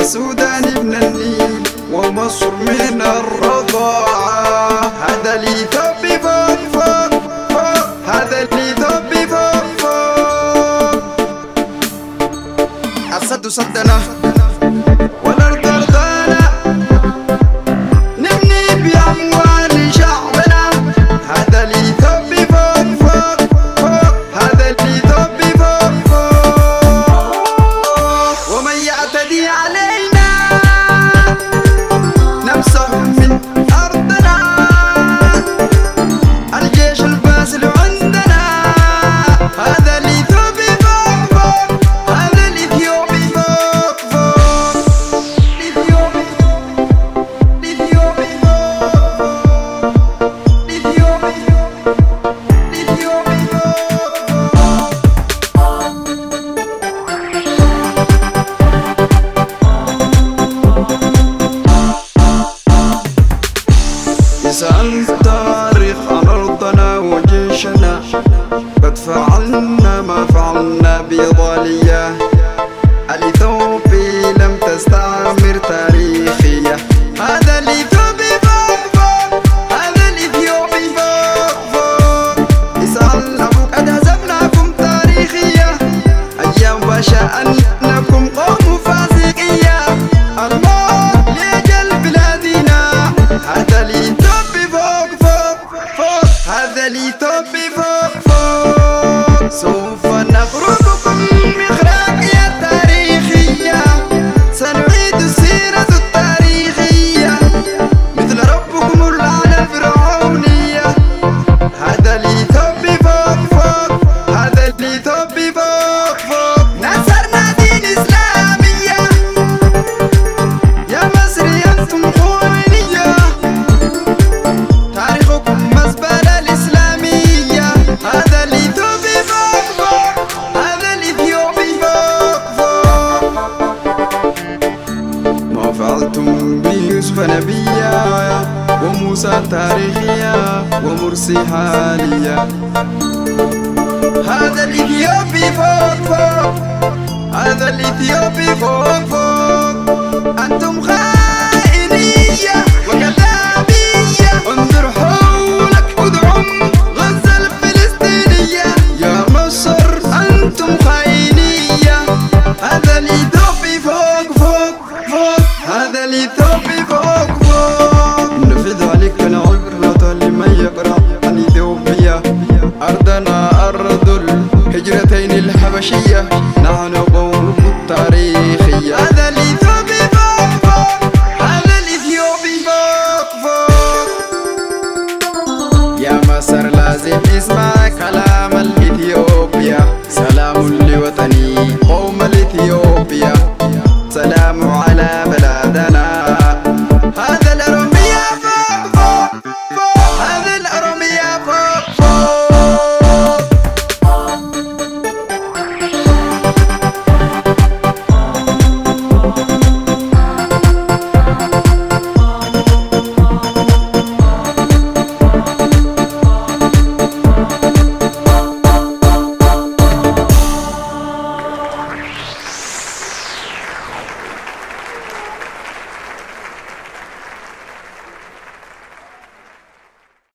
والسودان ابن النيل ومصر من الرضاعة. هذا الإثيوبي فوق فوق فوق، هذا الإثيوبي فوق فوق. الصد صدنا والأرض أرضنا، نبني بأموال شعبنا. هذا الإثيوبي فوق فوق فوق، هذا الإثيوبي فوق فوق. ومن يعتدي علينا نمسح من أرضنا. الجيش الباسل عندنا. هذا الإثيوبي فوق فوق، هذا الإثيوبي فوق فوق. الإثيوبي الإثيوبي فوق فوق، الإثيوبي الإثيوبي اسأل التاريخ عن أرضنا وجيشنا، قد فعلنا ما فعلنا بضالية. الإثيوبي لم تستعمر تاريخية. هذا الإثيوبي فوق فوق، هذا الإثيوبي فوق فوق. اسأل أبوك قد هزمناكم تاريخية، أيام باشا أنكم قوم فاسقية. الموت لأجل بلادنا. هذا الإثيوبي فوق فوق فوق، هذا الإثيوبي فوق فوق. سوف نخرجكم من خراقية تاريخية، سنعيد السيرة التاريخية مثل ربكم الأعلى الفرعونية. هذا الإثيوبي فوق فوق، هذا الإثيوبي فوق فوق. نصرنا دين إسلامية، يا مصري أنتم خوينية. تاريخكم مزبلة الإسلامية. هذا الإثيوبي فوق فوق، هذا الإثيوبي فوق فوق. ما فعلتم بيوسف نبيا وموسى تاريخية ومرسي حالية. هذا الإثيوبي فوق فوق، هذا الإثيوبي فوق